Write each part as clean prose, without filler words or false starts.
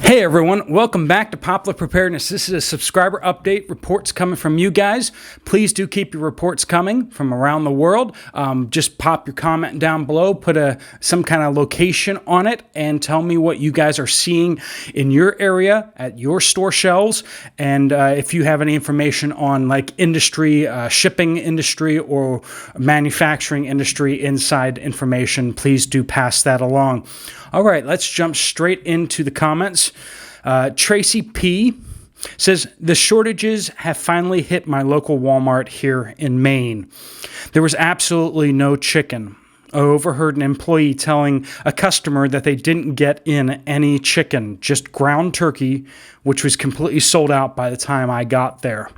Hey everyone, welcome back to Poplar Preparedness. This is a subscriber update. Reports coming from you guys. Please do keep your reports coming from around the world. Just pop your comment down below, put some kind of location on it, and tell me what you guys are seeing in your area at your store shelves. And if you have any information on like industry, shipping industry, or manufacturing industry inside information, please do pass that along. All right, let's jump straight into the comments. Tracy P. says, the shortages have finally hit my local Walmart here in Maine. There was absolutely no chicken. I overheard an employee telling a customer that they didn't get in any chicken, just ground turkey, which was completely sold out by the time I got there.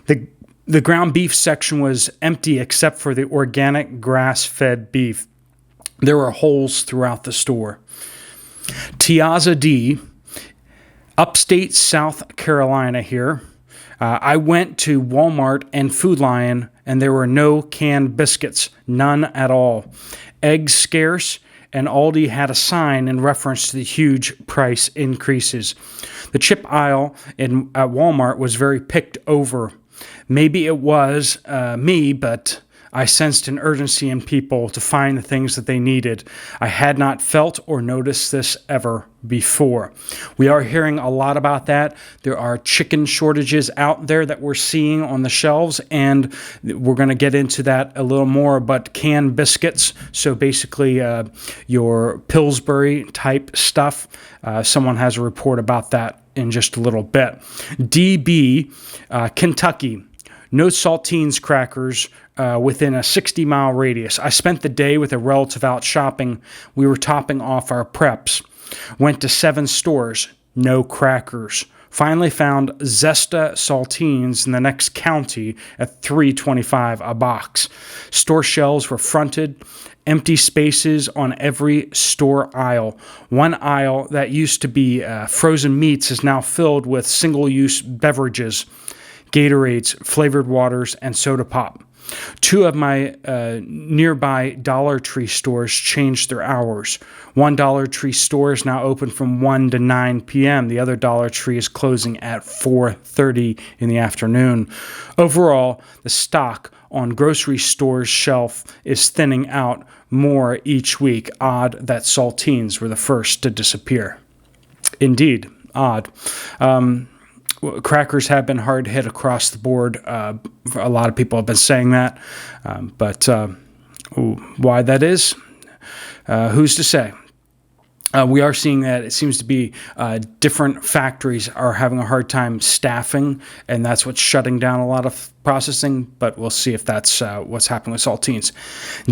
The ground beef section was empty except for the organic grass-fed beef. There were holes throughout the store. Tiaza D., upstate South Carolina here. I went to Walmart and Food Lion, and there were no canned biscuits, none at all. Eggs scarce, and Aldi had a sign in reference to the huge price increases. The chip aisle at Walmart was very picked over. Maybe it was me, but I sensed an urgency in people to find the things that they needed. I had not felt or noticed this ever before. We are hearing a lot about that. There are chicken shortages out there that we're seeing on the shelves, and we're going to get into that a little more, but canned biscuits, so basically your Pillsbury type stuff, someone has a report about that in just a little bit. DB, Kentucky. No saltines crackers within a 60-mile radius. I spent the day with a relative out shopping. We were topping off our preps. Went to 7 stores. No crackers. Finally found Zesta saltines in the next county at $3.25 a box. Store shelves were fronted. Empty spaces on every store aisle. One aisle that used to be frozen meats is now filled with single-use beverages. Gatorades, flavored waters, and soda pop. 2 of my nearby Dollar Tree stores changed their hours. One Dollar Tree store is now open from 1 to 9 p.m. The other Dollar Tree is closing at 4:30 in the afternoon. Overall, the stock on grocery stores' shelf is thinning out more each week. Odd that saltines were the first to disappear. Indeed, odd. Crackers have been hard hit across the board. A lot of people have been saying that, but why that is, who's to say? We are seeing that it seems to be different factories are having a hard time staffing, and that's what's shutting down a lot of processing, but we'll see if that's what's happening with saltines.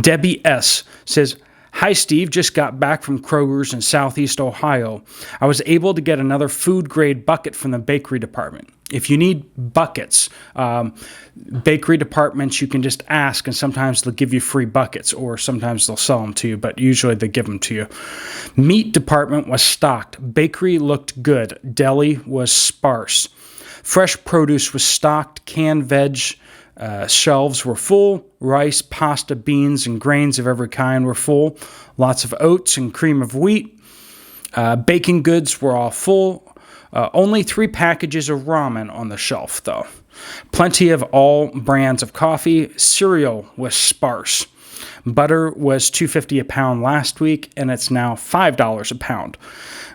Debbie S. says, hi, Steve. Just got back from Kroger's in Southeast Ohio. I was able to get another food-grade bucket from the bakery department. If you need buckets, bakery departments, you can just ask, and sometimes they'll give you free buckets, or sometimes they'll sell them to you, but usually they give them to you. Meat department was stocked. Bakery looked good. Deli was sparse. Fresh produce was stocked. Canned veg shelves were full. Rice, pasta, beans, and grains of every kind were full. Lots of oats and cream of wheat. Baking goods were all full. Only 3 packages of ramen on the shelf, though. Plenty of all brands of coffee. Cereal was sparse. Butter was $2.50 a pound last week, and it's now $5 a pound.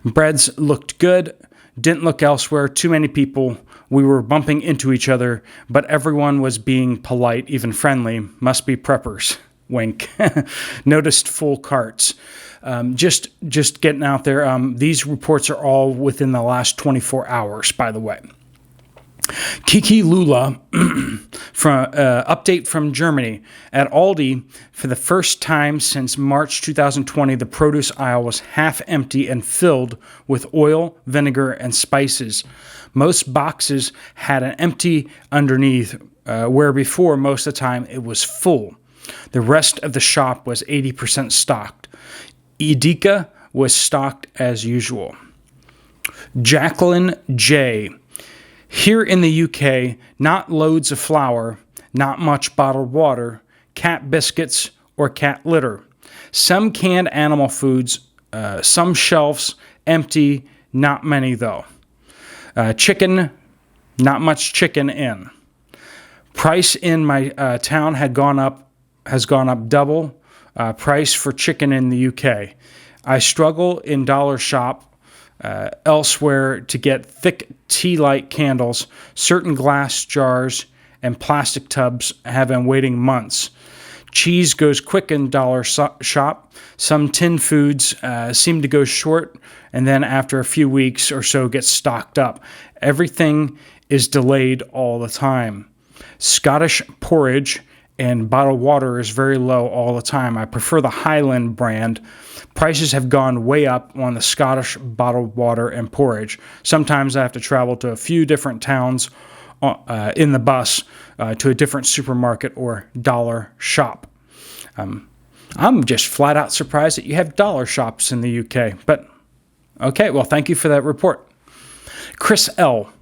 Breads looked good. Didn't look elsewhere. Too many people. We were bumping into each other, but everyone was being polite, even friendly. Must be preppers. Wink. Noticed full carts. Just getting out there. These reports are all within the last 24 hours, by the way. Kiki Lula, update from Germany. At Aldi, for the first time since March 2020, the produce aisle was half empty and filled with oil, vinegar, and spices. Most boxes had an empty underneath, where before most of the time it was full. The rest of the shop was 80% stocked. Edeka was stocked as usual. Jacqueline J. Here in the UK, not loads of flour, not much bottled water, cat biscuits, or cat litter. Some canned animal foods, some shelves empty, not many though. Chicken, not much chicken in. Price in my town has gone up double price for chicken in the UK. I struggle in dollar shop elsewhere to get thick tea light candles. Certain glass jars and plastic tubs have been waiting months. Cheese goes quick in dollar shop. Some tin foods seem to go short, and then after a few weeks or so get stocked up. Everything is delayed all the time. Scottish porridge and bottled water is very low all the time. I prefer the Highland brand. Prices have gone way up on the Scottish bottled water and porridge. Sometimes I have to travel to a few different towns in the bus to a different supermarket or dollar shop. I'm just flat out surprised that you have dollar shops in the UK. But okay, well, thank you for that report. Chris L.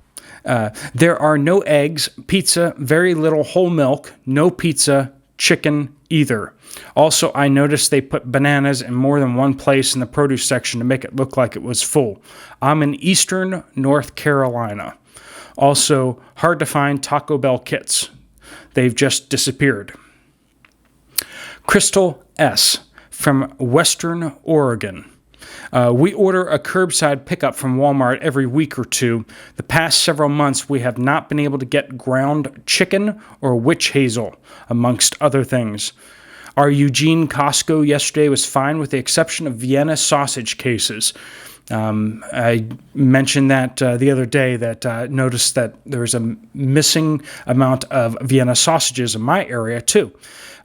There are no eggs, pizza, very little whole milk, no pizza, chicken either. Also, I noticed they put bananas in more than one place in the produce section to make it look like it was full. I'm in eastern North Carolina. Also, hard to find Taco Bell kits. They've just disappeared. Crystal S. from Western Oregon. We order a curbside pickup from Walmart every week or two. The past several months, we have not been able to get ground chicken or witch hazel, amongst other things. Our Eugene Costco yesterday was fine with the exception of Vienna sausage cases. I mentioned that the other day that noticed that there was a missing amount of Vienna sausages in my area too.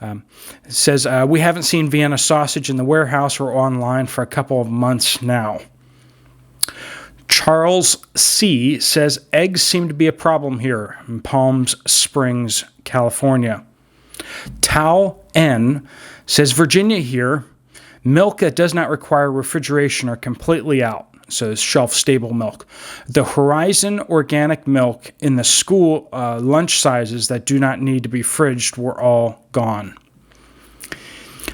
It says, we haven't seen Vienna sausage in the warehouse or online for a couple of months now. Charles C. says, eggs seem to be a problem here in Palm Springs, California. Tao N. says, Virginia here, milk that does not require refrigeration are completely out. So it's shelf-stable milk. The Horizon organic milk in the school lunch sizes that do not need to be fridged were all gone.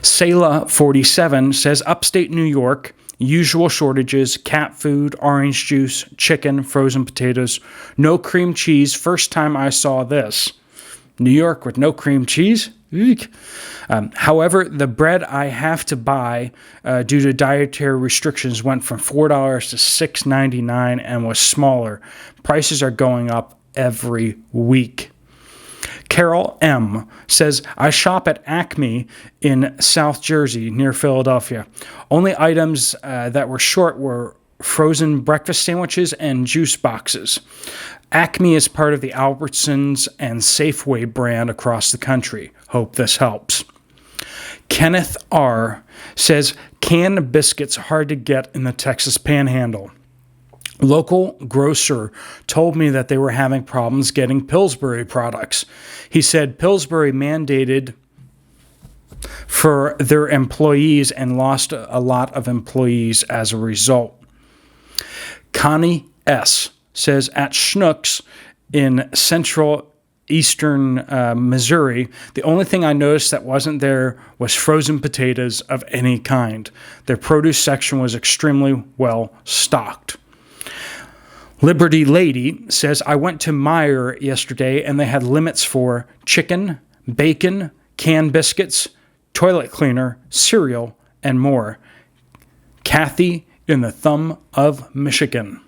Sayla 47 says, upstate New York, usual shortages, cat food, orange juice, chicken, frozen potatoes, no cream cheese. First time I saw this. New York with no cream cheese? Eek. However, the bread I have to buy due to dietary restrictions went from $4 to $6.99 and was smaller. Prices are going up every week. Carol M. says, I shop at Acme in South Jersey near Philadelphia. Only items that were short were frozen breakfast sandwiches and juice boxes. Acme is part of the Albertsons and Safeway brand across the country. Hope this helps. Kenneth R. says, canned biscuits hard to get in the Texas Panhandle. Local grocer told me that they were having problems getting Pillsbury products. He said Pillsbury mandated for their employees and lost a lot of employees as a result. Connie S. says, at Schnucks in central eastern Missouri, the only thing I noticed that wasn't there was frozen potatoes of any kind. Their produce section was extremely well stocked. Liberty Lady says, I went to Meijer yesterday and they had limits for chicken, bacon, canned biscuits, toilet cleaner, cereal, and more. Kathy in the Thumb of Michigan.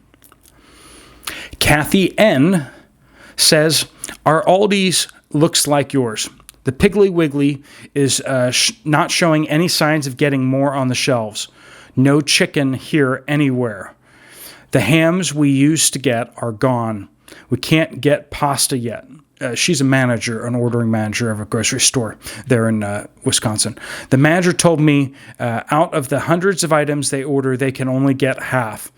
Kathy N. says, our Aldi's looks like yours. The Piggly Wiggly is not showing any signs of getting more on the shelves. No chicken here anywhere. The hams we used to get are gone. We can't get pasta yet. She's a manager, an ordering manager of a grocery store there in Wisconsin. The manager told me out of the hundreds of items they order, they can only get half.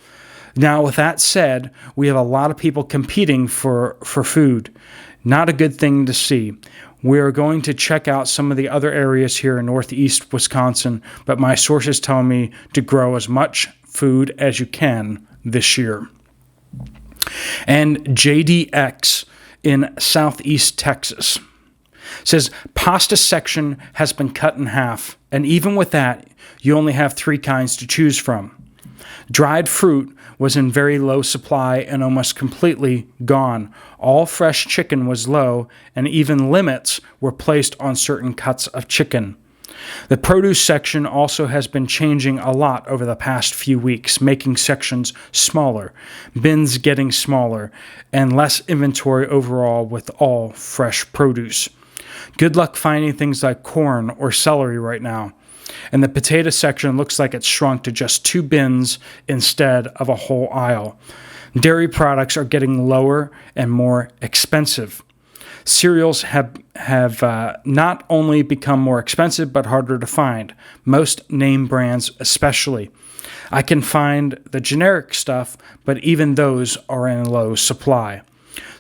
Now, with that said, we have a lot of people competing for food. Not a good thing to see. We are going to check out some of the other areas here in northeast Wisconsin, but my sources tell me to grow as much food as you can this year. And JDX in southeast Texas says, pasta section has been cut in half, and even with that, you only have 3 kinds to choose from. Dried fruit was in very low supply and almost completely gone. All fresh chicken was low, and even limits were placed on certain cuts of chicken. The produce section also has been changing a lot over the past few weeks, making sections smaller, bins getting smaller, and less inventory overall with all fresh produce. Good luck finding things like corn or celery right now. And the potato section looks like it's shrunk to just 2 bins instead of a whole aisle. Dairy products are getting lower and more expensive. Cereals have not only become more expensive, but harder to find, most name brands especially. I can find the generic stuff, but even those are in low supply.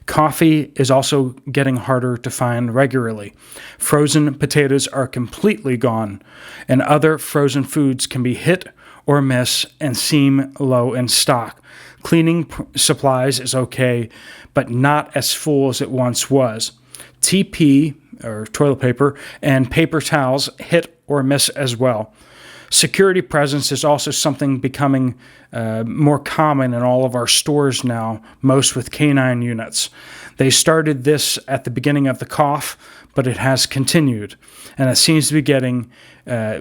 Coffee is also getting harder to find regularly. Frozen potatoes are completely gone, and other frozen foods can be hit or miss and seem low in stock. Cleaning supplies is okay, but not as full as it once was. TP, or toilet paper, and paper towels hit or miss as well. Security presence is also something becoming more common in all of our stores now, most with canine units. They started this at the beginning of the cough, but it has continued, and it seems to be getting.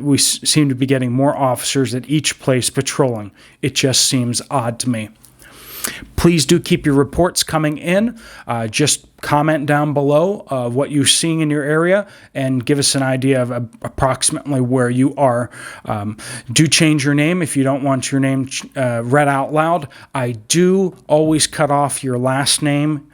We seem to be getting more officers at each place patrolling. It just seems odd to me. Please do keep your reports coming in. Just comment down below what you're seeing in your area and give us an idea of approximately where you are. Do change your name if you don't want your name read out loud. I do always cut off your last name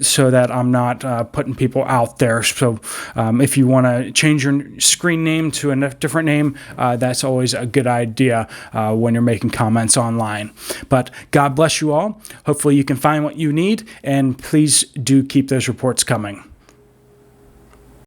so that I'm not putting people out there. So if you want to change your screen name to a different name, that's always a good idea when you're making comments online. But God bless you all. Hopefully you can find what you need, and please do keep those reports coming.